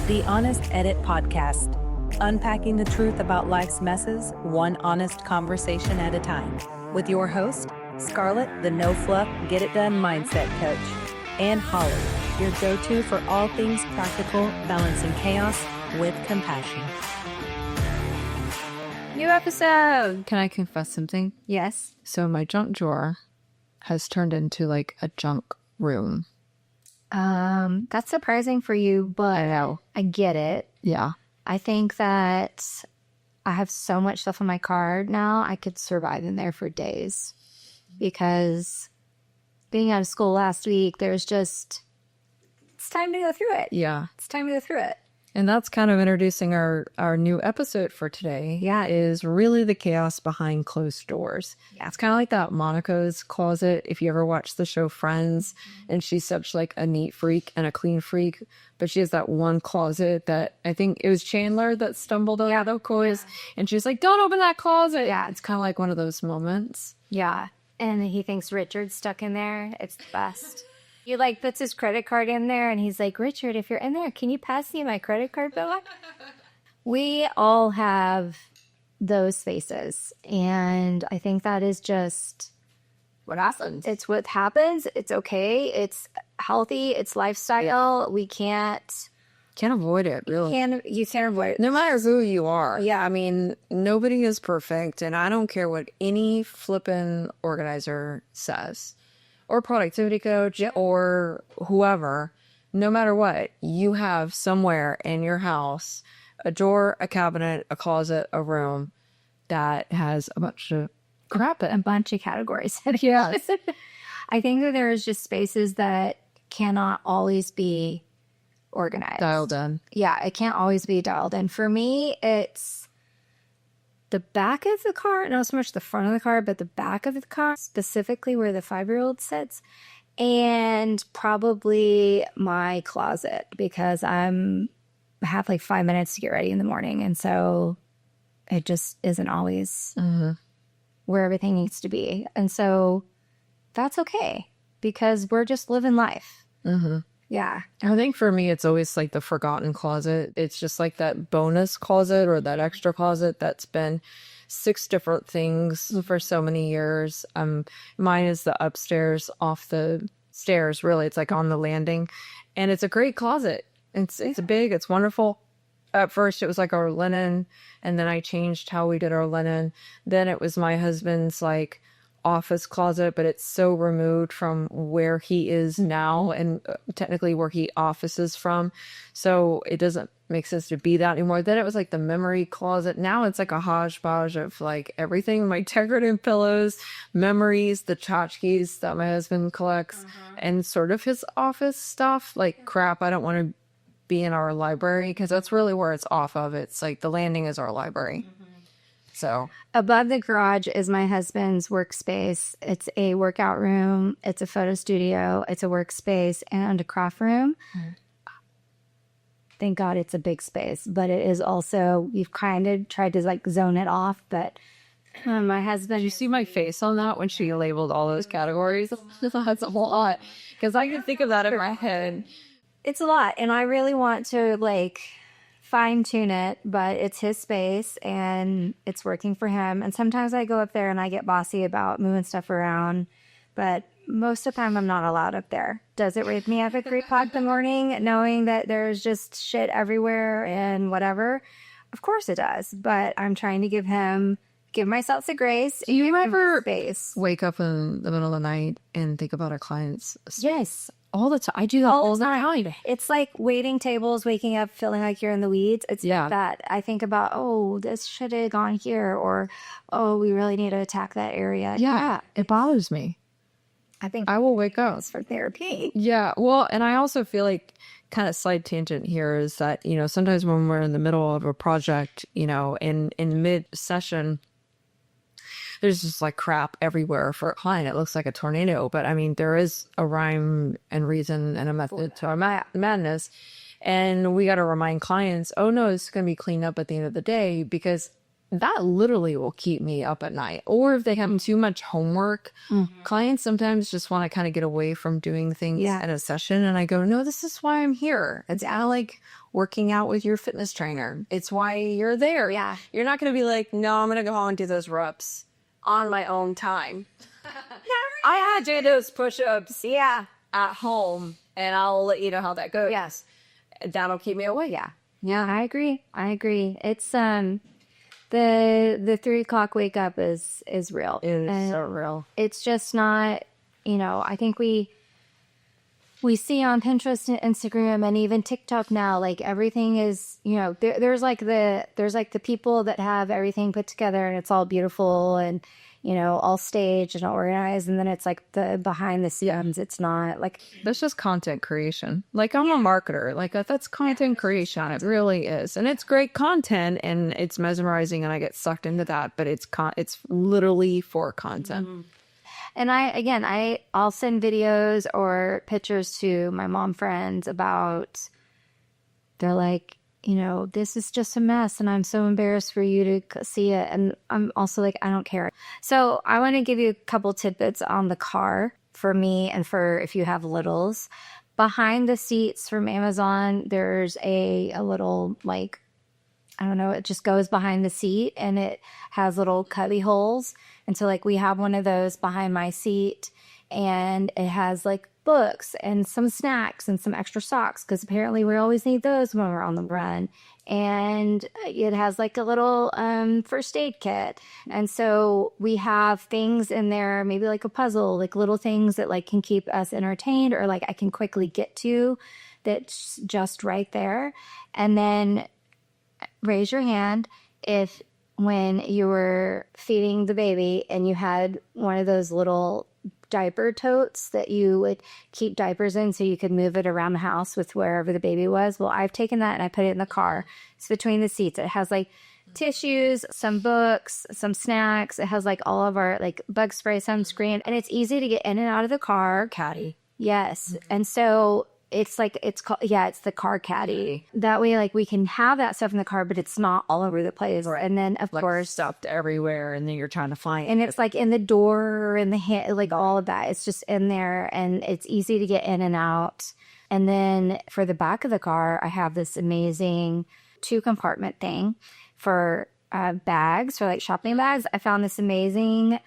the Honest Edit Podcast, unpacking the truth about life's messes, one honest conversation at a time, with your host, Scarlett, the No-Fluff Get-It-Done Mindset Coach, and Holli, your go-to for all things practical, balancing chaos with compassion. New episode! Can I confess something? Yes. So my junk drawer has turned into like a junk room. That's surprising for you, but I know. I get it. Yeah. I think that I have so much stuff on my car now, I could survive in there for days. Because being out of school last week, there's just, it's time to go through it. Yeah. It's time to go through it. And that's kind of introducing our new episode for today. Yeah. Is really the chaos behind closed doors. Yeah. It's kind of like that Monica's closet. If you ever watch the show Friends, and she's such like a neat freak and a clean freak, but she has that one closet that I think it was Chandler that stumbled on the clothes, and she's like, "Don't open that closet." Yeah. It's kind of like one of those moments. Yeah. And he thinks Richard's stuck in there. It's the best. He like puts his credit card in there and he's like, "Richard, if you're in there, can you pass me my credit card bill?" We all have those faces. And I think that is just What happens? it's what happens. It's okay. It's healthy. It's lifestyle. We can't Avoid it, really. you can't avoid it. No matter who you are. Yeah. I mean, nobody is perfect, and I don't care what any flippin' organizer says, or productivity coach, or whoever. No matter what, you have somewhere in your house a drawer, a cabinet, a closet, a room that has a bunch of crap in A it. bunch of categories. Yeah. I think that there's just spaces that cannot always be organized. Dialed in. Yeah, it can't always be dialed in. For me, it's the back of the car, not so much the front of the car, but the back of the car, specifically where the 5-year-old sits, and probably my closet, because I have like 5 minutes to get ready in the morning, and so it just isn't always where everything needs to be. And so that's okay, because we're just living life. Yeah. I think for me, it's always like the forgotten closet. It's just like that bonus closet or that extra closet that's been 6 different things for so many years. Mine is the upstairs off the stairs, really. It's like on the landing, and it's a great closet. It's big. It's wonderful. At first, it was like our linen, and then I changed how we did our linen. Then it was my husband's like office closet, but it's so removed from where he is now and technically where he offices from, so it doesn't make sense to be that anymore. Then it was like the memory closet. Now it's like a hodgepodge of like everything, my decorative pillows, memories, the tchotchkes that my husband collects, and sort of his office stuff, like crap I don't want to be in our library, because that's really where it's off of. It's like the landing is our library. So Above the garage is my husband's workspace. It's a workout room. It's a photo studio. It's a workspace and a craft room. Thank God it's a big space, but it is also, we've kind of tried to like zone it off, but my husband... did you see my face on that when she labeled all those categories? That's a lot, because I can think of that in my head. It's a lot, and I really want to like fine tune it, but it's his space and it's working for him. And sometimes I go up there and I get bossy about moving stuff around, but most of the time I'm not allowed up there. Does it wake me up at 3 o'clock in the morning knowing that there's just shit everywhere and whatever? Of course it does, but I'm trying to give myself the grace. Do you ever space? wake up in the middle of the night and think about our clients? Yes. All the time. I do that all the time. It's like waiting tables, waking up, feeling like you're in the weeds. It's Yeah. that. I think about, oh, this should have gone here, or, oh, we really need to attack that area. Yeah, it bothers me. I think I will wake up. it's for therapy. Yeah, well, and I also feel like, kind of side tangent here, is that, sometimes when we're in the middle of a project, in mid-session, there's just like crap everywhere for a client. It looks like a tornado, but I mean, there is a rhyme and reason and a method to our madness. And we got to remind clients, oh no, it's going to be cleaned up at the end of the day, because that literally will keep me up at night. Or if they have too much homework, clients sometimes just want to kind of get away from doing things at a session. And I go, no, this is why I'm here. It's kind of like working out with your fitness trainer. It's why you're there. Yeah. You're not going to be like, no, I'm going to go home and do those reps on my own time. I had to do those push-ups at home, and I'll let you know how that goes. Yes. That'll keep me awake. Yeah, I agree. It's the 3 o'clock wake up is real. It is so real. It's just not, I think we see on Pinterest and Instagram and even TikTok now, like everything is, there's like the people that have everything put together and it's all beautiful and, all staged and organized. And then it's like the behind the scenes. It's not like, That's just content creation. Like, I'm a marketer. Like, that's content creation. It really is. And it's great content and it's mesmerizing and I get sucked into that, but it's literally for content. and I'll send videos or pictures to my mom friends about, they're like, this is just a mess and I'm so embarrassed for you to see it. And I'm also like, I don't care. So I want to give you a couple tidbits on the car for me and for if you have littles. Behind the seats from Amazon, there's a little, like, I don't know, it just goes behind the seat and it has little cubby holes. And so like we have one of those behind my seat and it has like books and some snacks and some extra socks because apparently we always need those when we're on the run. And it has like a little first aid kit. And so we have things in there, maybe like a puzzle, like little things that like can keep us entertained or like I can quickly get to that's just right there. And then raise your hand if when you were feeding the baby and you had one of those little diaper totes that you would keep diapers in so you could move it around the house with wherever the baby was. Well, I've taken that and I put it in the car. It's between the seats. It has like tissues, some books, some snacks. It has like all of our like bug spray, sunscreen, and it's easy to get in and out of the car. Caddy. Yes. And so it's like, it's called, it's the car caddy. That way, like we can have that stuff in the car, but it's not all over the place. Right. And then of course stuffed everywhere and then you're trying to find and it's like in the door or in the hand, like all of that. It's just in there and it's easy to get in and out. And then for the back of the car, I have this amazing 2-compartment thing for bags, for like shopping bags. I found this amazing,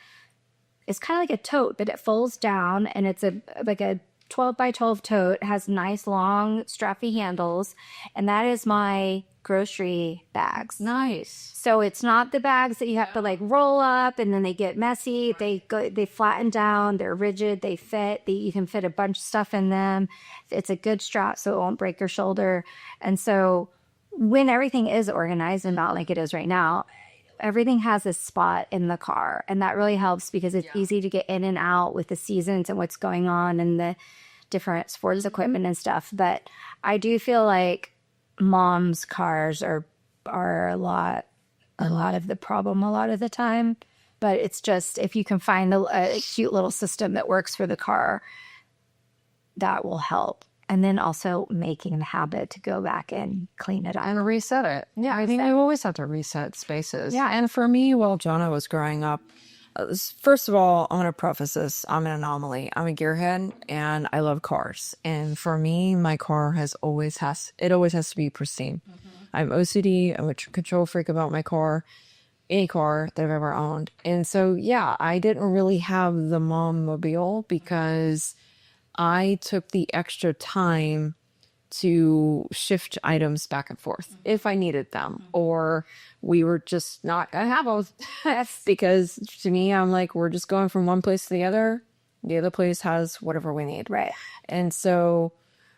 it's kind of like a tote, but it folds down and it's like a 12 by 12 tote. It has nice long strappy handles, and that is my grocery bags. Nice. So it's not the bags that you have to like roll up and then they get messy. They flatten down, they're rigid, they fit. You can fit a bunch of stuff in them. It's a good strap so it won't break your shoulder. And so when everything is organized and not like it is right now, everything has a spot in the car, and that really helps because it's easy to get in and out with the seasons and what's going on and the different sports equipment and stuff. But I do feel like mom's cars are a lot of the problem a lot of the time. But it's just if you can find a cute little system that works for the car, that will help. And then also making the habit to go back and clean it up. And reset it. Yeah, I think I always have to reset spaces. Yeah, and for me, while Jonah was growing up, first of all, I'm going to preface this. I'm an anomaly. I'm a gearhead, and I love cars. And for me, my car always has to be pristine. I'm OCD. I'm a control freak about my car, any car that I've ever owned. And so, yeah, I didn't really have the mom mobile because I took the extra time to shift items back and forth if I needed them, or we were just not going to have those. Because to me, I'm like, we're just going from one place to the other. The other place has whatever we need. Right. And so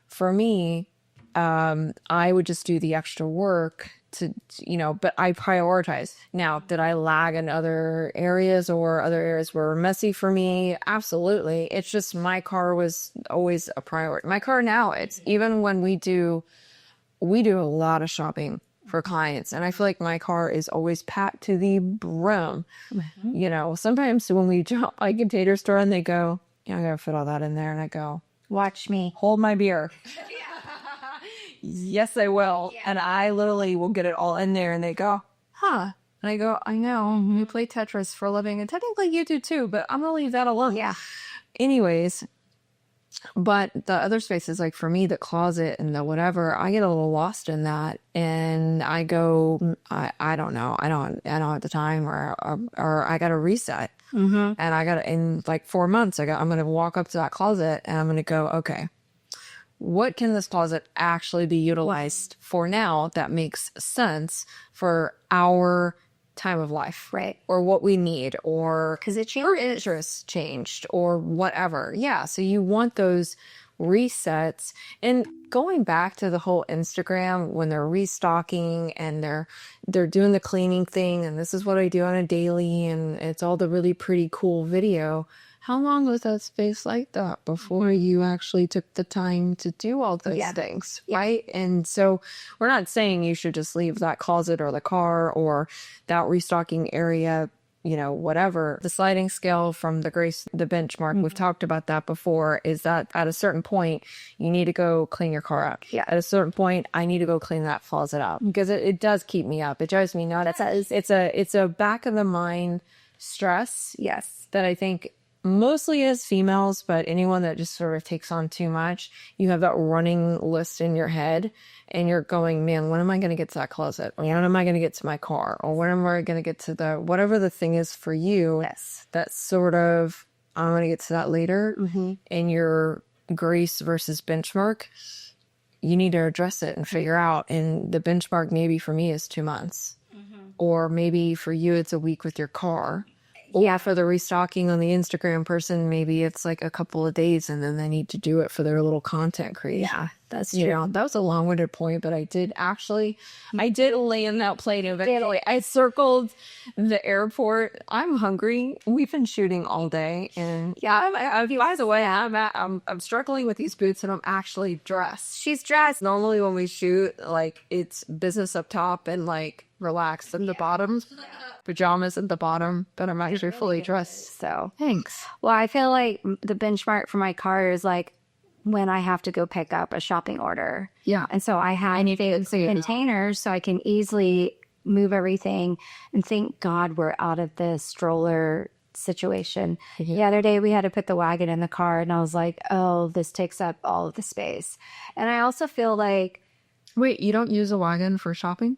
for me, I would just do the extra work but I prioritize. Now, did I lag in other areas or other areas were messy for me? Absolutely. It's just my car was always a priority. My car now, it's even when we do a lot of shopping for clients, and I feel like my car is always packed to the brim. Sometimes when we jump a container store and they go, I gotta fit all that in there, and I go, watch me. Hold my beer. Yes, I will. Yeah. And I literally will get it all in there and they go, And I go, I know, we play Tetris for a living, and technically you do too, but I'm gonna leave that alone. Yeah. Anyways, but the other spaces, like for me, the closet and the whatever, I get a little lost in that, and I go, I don't know, I don't have the time, or I got to reset, and I got to, in like 4 months, I'm gonna walk up to that closet and I'm gonna go, okay, what can this closet actually be utilized for now that makes sense for our time of life, Right. or what we need, or Because it your changes. interests changed, or whatever. Yeah, so you want those resets. And going back to the whole Instagram, when they're restocking and they're doing the cleaning thing, and this is what I do on a daily, and it's all the really pretty cool video. How long was that space like that before you actually took the time to do all those things, right? And so we're not saying you should just leave that closet or the car or that restocking area, you know, whatever. The sliding scale from the benchmark, we've talked about that before, is that at a certain point, you need to go clean your car up. Yeah. At a certain point, I need to go clean that closet up, because it does keep me up. It drives me nuts. It's a back of the mind stress. Yes. That I think mostly as females, but anyone that just sort of takes on too much, you have that running list in your head and you're going, man, when am I going to get to that closet? Or when am I going to get to my car? Or when am I going to get to the, whatever the thing is for you, Yes. that's sort of, I'm going to get to that later. In your grace versus benchmark, you need to address it and figure out. And the benchmark maybe for me is 2 months. Or maybe for you, it's a week with your car. Yeah, for the restocking on the Instagram person, maybe it's like a couple of days, and then they need to do it for their little content creation. Yeah, that's true. You know, that was a long-winded point, but I did land that plane eventually. I circled the airport. I'm hungry. We've been shooting all day, and by the way, I'm struggling with these boots, and I'm actually dressed. She's dressed. Normally when we shoot, like, it's business up top and like relaxed at the bottom. Pajamas at the bottom, but I'm actually fully dressed. So thanks. Well, I feel like the benchmark for my car is like when I have to go pick up a shopping order. Yeah. And so I have those containers so I can easily move everything. And thank God we're out of the stroller situation. The other day we had to put the wagon in the car, and I was like, oh, this takes up all of the space. And I also feel like, wait, you don't use a wagon for shopping?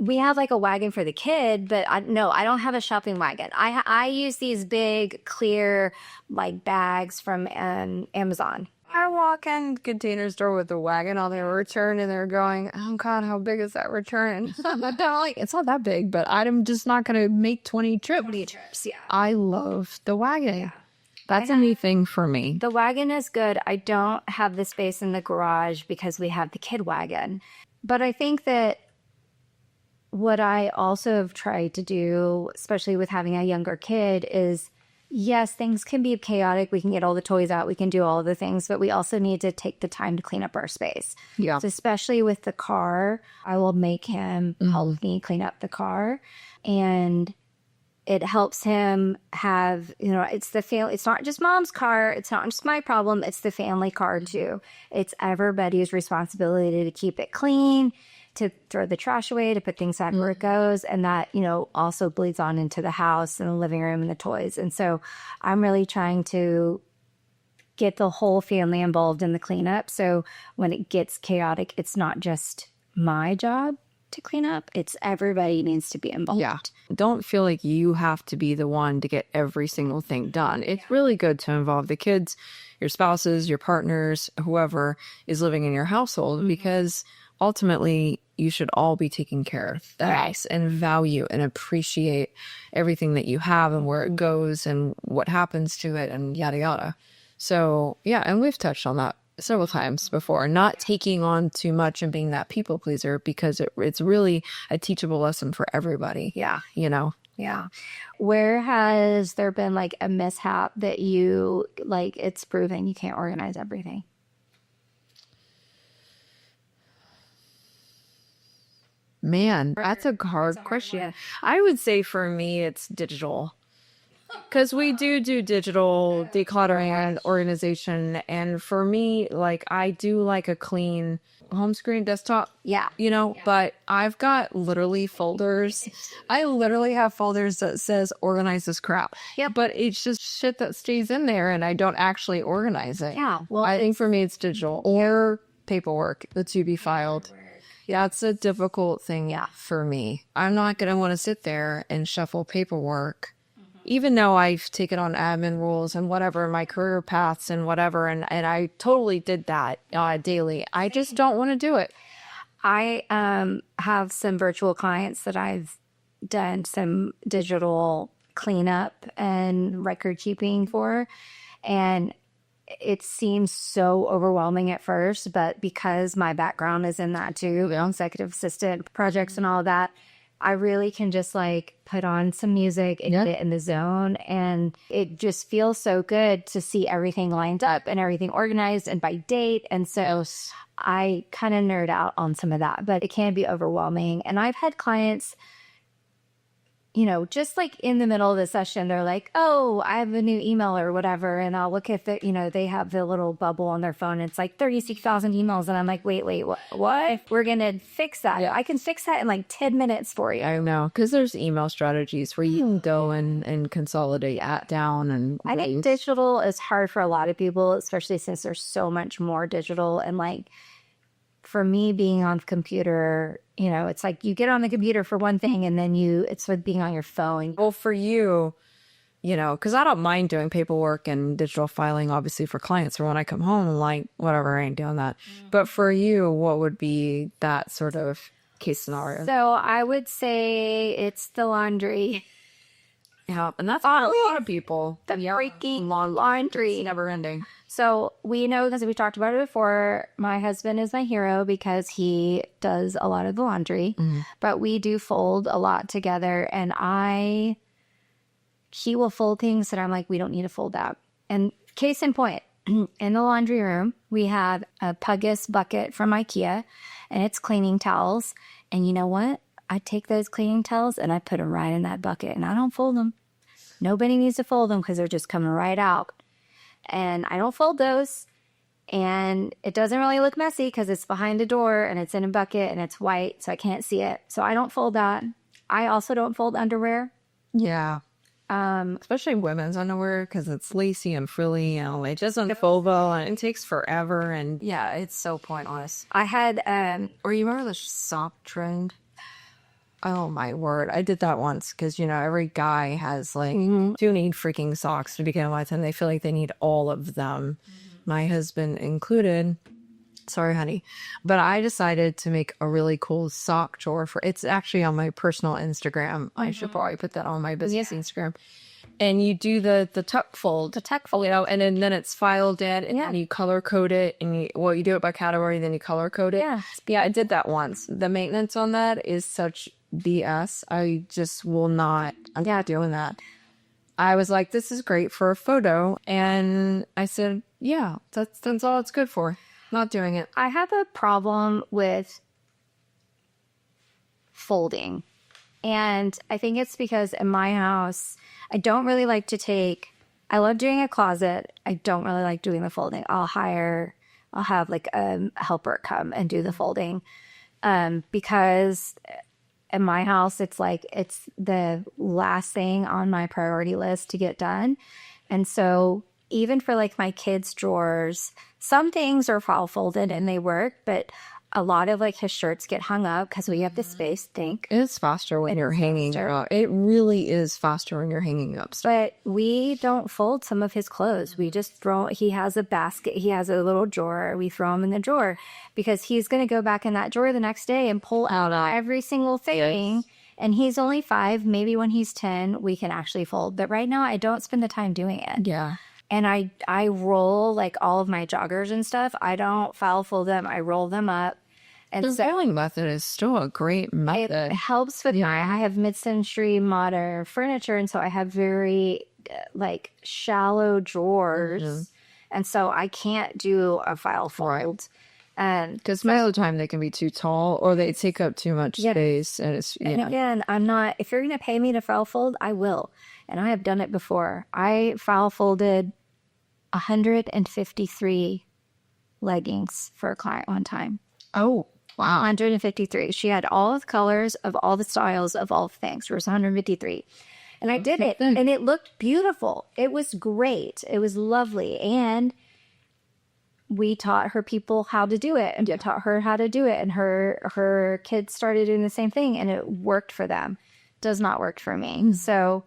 we have like a wagon for the kid, but no, I don't have a shopping wagon. I use these big clear like bags from Amazon. I walk in container store with the wagon on their return, and they're going, oh God, how big is that return? It's not that big, but I'm just not going to make 20 trips. Yeah. I love the wagon. Yeah. That's a new thing for me. The wagon is good. I don't have the space in the garage because we have the kid wagon. But I think that what I also have tried to do, especially with having a younger kid, is yes, things can be chaotic. We can get all the toys out. We can do all of the things, but we also need to take the time to clean up our space. Yeah. So especially with the car, I will make him help me clean up the car. And it helps him have, it's the family. It's not just mom's car. It's not just my problem. It's the family car too. It's everybody's responsibility to keep it clean, to throw the trash away, to put things back where it goes. And that, also bleeds on into the house and the living room and the toys. And so I'm really trying to get the whole family involved in the cleanup. So when it gets chaotic, it's not just my job to clean up. It's everybody needs to be involved. Yeah. Don't feel like you have to be the one to get every single thing done. It's really good to involve the kids, your spouses, your partners, whoever is living in your household, because ultimately you should all be taking care of the house and value and appreciate everything that you have and where it goes and what happens to it and yada yada. So yeah, and we've touched on that several times before, not taking on too much and being that people pleaser, because it's really a teachable lesson for everybody. Yeah. Yeah. Where has there been like a mishap that you like, it's proven you can't organize everything? Man, that's a hard question. I would say for me, it's digital. Because we do digital decluttering and organization. And for me, like, I do like a clean home screen desktop. Yeah. But I've got literally folders. I literally have folders that says organize this crap. Yep. But it's just shit that stays in there and I don't actually organize it. Yeah. Well, I think for me it's digital or paperwork, the to be filed. Yeah, it's a difficult thing for me. I'm not going to want to sit there and shuffle paperwork, even though I've taken on admin roles and whatever, my career paths and whatever. And I totally did that daily. I just don't want to do it. I have some virtual clients that I've done some digital cleanup and record keeping for. And it seems so overwhelming at first, but because my background is in that too, executive assistant projects and all that, I really can just like put on some music and get in the zone. And it just feels so good to see everything lined up and everything organized and by date. And so I kind of nerd out on some of that, but it can be overwhelming. And I've had clients, just like in the middle of the session, they're like, oh, I have a new email or whatever. And I'll look at they have the little bubble on their phone. It's like 36,000 emails. And I'm like, wait, what? We're going to fix that. Yeah. I can fix that in like 10 minutes for you. I know. Because there's email strategies where you can go and consolidate down. And I think digital is hard for a lot of people, especially since there's so much more digital. And like, for me, being on computer, it's like you get on the computer for one thing and then it's with being on your phone. Well, for you, because I don't mind doing paperwork and digital filing, obviously, for clients. Or when I come home, I'm like, whatever, I ain't doing that. But for you, what would be that sort of case scenario? So I would say it's the laundry. Yeah, and that's a lot of people. The freaking laundry. It's never ending. So we know, because we talked about it before, my husband is my hero because he does a lot of the laundry, but we do fold a lot together. And he will fold things that I'm like, we don't need to fold that. And case in point, in the laundry room, we have a Puggus bucket from IKEA and it's cleaning towels. And you know what? I take those cleaning towels and I put them right in that bucket and I don't fold them. Nobody needs to fold them because they're just coming right out. And I don't fold those. And it doesn't really look messy because it's behind a door and it's in a bucket and it's white, so I can't see it. So I don't fold that. I also don't fold underwear. Yeah. Especially women's underwear because it's lacy and frilly and it doesn't fold well and it takes forever. And yeah, it's so pointless. I had, or you remember the sock trend? Oh my word. I did that once because, every guy has like 2 need freaking socks to begin with and they feel like they need all of them. My husband included. Sorry, honey. But I decided to make a really cool sock drawer it's actually on my personal Instagram. I should probably put that on my business Instagram. And you do the tuck fold. The tuck fold. And then it's filed in and you color code it and you do it by category, then you color code it. Yeah, I did that once. The maintenance on that is such BS. I just I'm not doing that. I was like, this is great for a photo. And I said, yeah, that's all it's good for. Not doing it. I have a problem with folding. And I think it's because in my house, I don't really like I love doing a closet. I don't really like doing the folding. I'll have like a helper come and do the folding. Because in my house, it's like, it's the last thing on my priority list to get done. And so even for like my kids' drawers, some things are file folded and they work, but a lot of like his shirts get hung up because we have the space to think. It's faster when you're hanging up. It really is faster when you're hanging up. But we don't fold some of his clothes. We just he has a basket. He has a little drawer. We throw them in the drawer because he's going to go back in that drawer the next day and pull out every single thing. And he's only 5. Maybe when he's 10, we can actually fold. But right now, I don't spend the time doing it. Yeah. And I roll like all of my joggers and stuff. I don't file fold them. I roll them up. And the rolling method is still a great method. It helps with I have mid-century modern furniture, and so I have very like shallow drawers, and so I can't do a file fold. And Because most of the time they can be too tall or they take up too much Yeah. space. And it's, And again, I'm not, if you're going to pay me to file fold, I will. And I have done it before. I file folded 153 leggings for a client one time. oh, wow. 153. She had all the colors of all the styles of all things. There was 153. And I did it. And it looked beautiful. It was great. It was lovely. And we taught her people how to do it, and taught her how to do it. And her kids started doing the same thing, and it worked for them. Does not work for me. So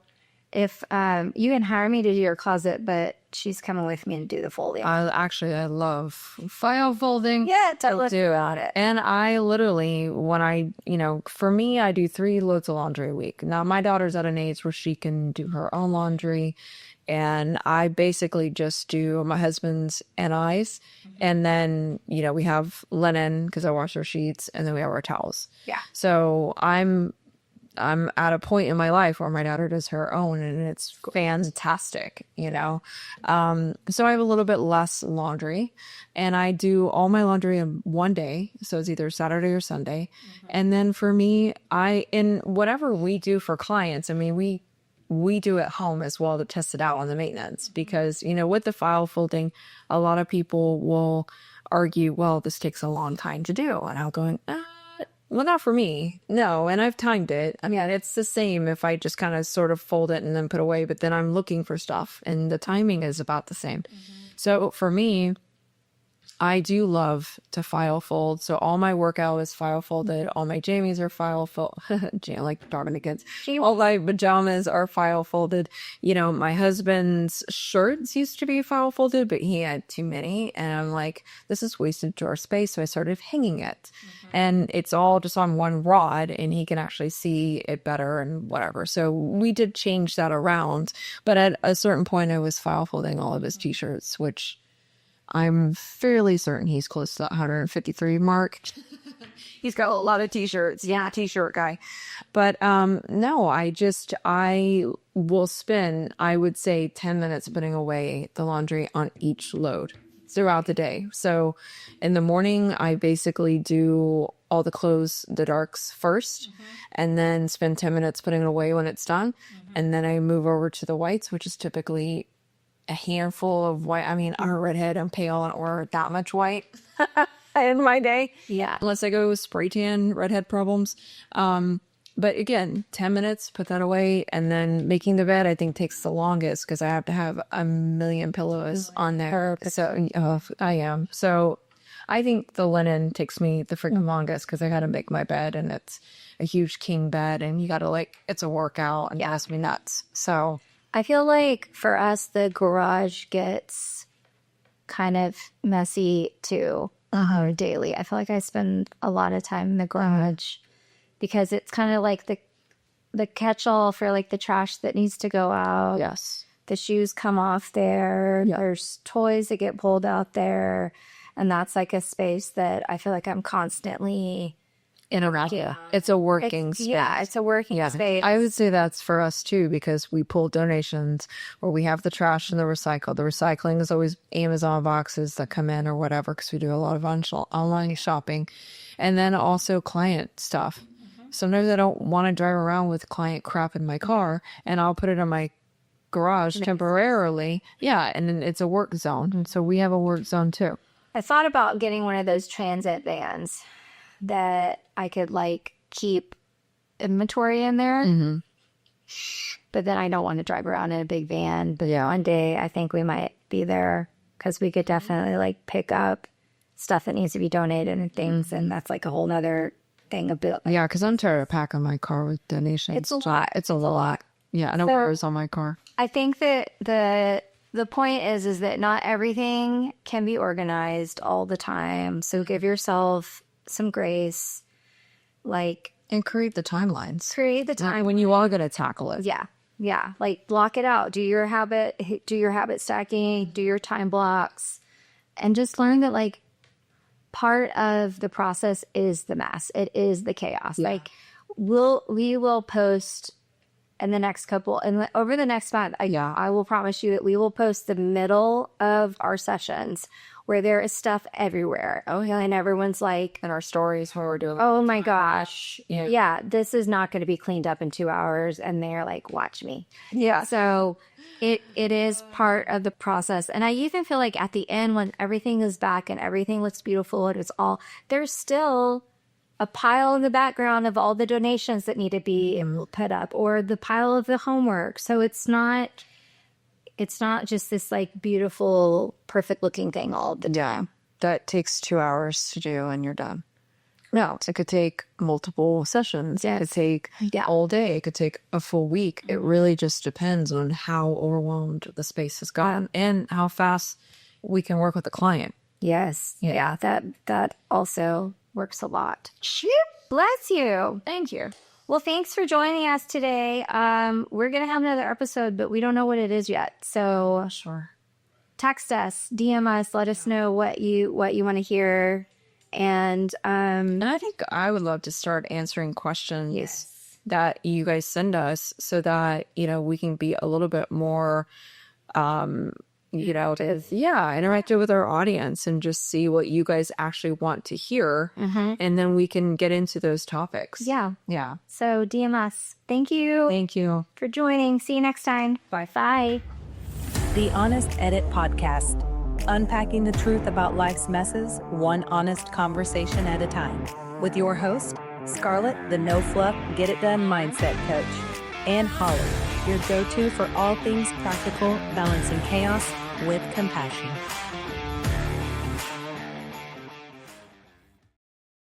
if you can hire me to do your closet, but she's coming with me to do the folding. I love file folding. Yeah, let's do about it. And I literally, when for me, I do 3 loads of laundry a week. Now, my daughter's at an age where she can do her own laundry. And I basically just do my husband's and I's. And then, we have linen because I wash our sheets, and then we have our towels. Yeah. So I'm at a point in my life where my daughter does her own, and it's fantastic, So I have a little bit less laundry, and I do all my laundry in one day. So it's either Saturday or Sunday. And then for me, in whatever we do for clients, I mean, we do at home as well to test it out on the maintenance, because, with the file folding, a lot of people will argue, well, this takes a long time to do. And I'll go, well, not for me. No. And I've timed it. I mean, it's the same if I just kind of sort of fold it and then put away, but then I'm looking for stuff and the timing is about the same. So for me, I do love to file fold. So all my workout is file folded. All my jamies are file folded. Like Dominicans. All my pajamas are file folded. My husband's shirts used to be file folded, but he had too many. And I'm like, this is wasted drawer space. So I started hanging it. And it's all just on one rod, and he can actually see it better and whatever. So we did change that around. But at a certain point, I was file folding all of his t-shirts, which I'm fairly certain he's close to that 153 mark. He's got a lot of t-shirts. Yeah, t-shirt guy. But no, I will spend, I would say, 10 minutes putting away the laundry on each load throughout the day. So in the morning, I basically do all the clothes, the darks first, and then spend 10 minutes putting it away when it's done. And then I move over to the whites, which is typically a handful of white. I mean, I'm a redhead, I'm pale, and or that much white in my day. Yeah. Unless I go with spray tan, redhead problems. But again, 10 minutes, put that away. And then making the bed, I think, takes the longest because I have to have a million pillows on there. So I am. So I think the linen takes me the freaking longest because I got to make my bed, and it's a huge king bed, and you got to it's a workout, and it drives me nuts. So I feel like for us, the garage gets kind of messy too daily. I feel like I spend a lot of time in the garage because it's kind of like the catch-all for like the trash that needs to go out. yes. The shoes come off there. Yeah. There's toys that get pulled out there. And that's like a space that I feel like I'm constantly Interacting. Yeah. It's a working space. Yeah, it's a working space. I would say that's for us too, because we pull donations where we have the trash and the recycle. The recycling is always Amazon boxes that come in or whatever, because we do a lot of online shopping. And then also client stuff. Sometimes I don't want to drive around with client crap in my car, and I'll put it in my garage temporarily. Yeah, and then it's a work zone. And so we have a work zone too. I thought about getting one of those transit vans that I could like keep inventory in there. But then I don't want to drive around in a big van. But one day I think we might be there because we could definitely like pick up stuff that needs to be donated and things. And that's like a whole nother thing about. Yeah, because I'm tired of packing my car with donations. It's a lot. It's a lot. Yeah, I know where it's on my car. I think that the point is that not everything can be organized all the time. So give yourself some grace, and create the timelines. Create the time when you are going to tackle it. Yeah. Like block it out. Do your habit stacking. Do your time blocks, and just learn that like part of the process is the mess. It is the chaos. Yeah. Like we will post in the next couple and over the next month. I will promise you that we will post the middle of our sessions where there is stuff everywhere. Oh, yeah. And everyone's like, In our stories when we're doing oh my gosh. Yeah. Yeah, this is not going to be cleaned up in 2 hours. And they're like, watch me. Yeah. So it is part of the process. And I even feel like at the end, when everything is back and everything looks beautiful, and it's all, there's still a pile in the background of all the donations that need to be put up, or the pile of the homework. So it's not just this like beautiful, perfect looking thing all the time. That takes 2 hours to do and you're done. No, it could take multiple sessions. Yes. It could take all day. It could take a full week. It really just depends on how overwhelmed the space has gotten and how fast we can work with the client. Yes. Yeah. That also works a lot. Bless you. Thank you. Well, thanks for joining us today. We're going to have another episode, but we don't know what it is yet. So Sure. text us, DM us, let us know what you want to hear. And And I think I would love to start answering questions that you guys send us so that, we can be a little bit more, interactive with our audience and just see what you guys actually want to hear. And then we can get into those topics. yeah. Yeah. So DM us. Thank you Thank you. for joining. See you next time. Bye. Bye. The Honest Edit Podcast. Unpacking the truth about life's messes, one honest conversation at a time. With your host, Scarlett, the No-Fluff Get-It-Done Mindset Coach, and Holli, your go-to for all things practical, balancing chaos with compassion.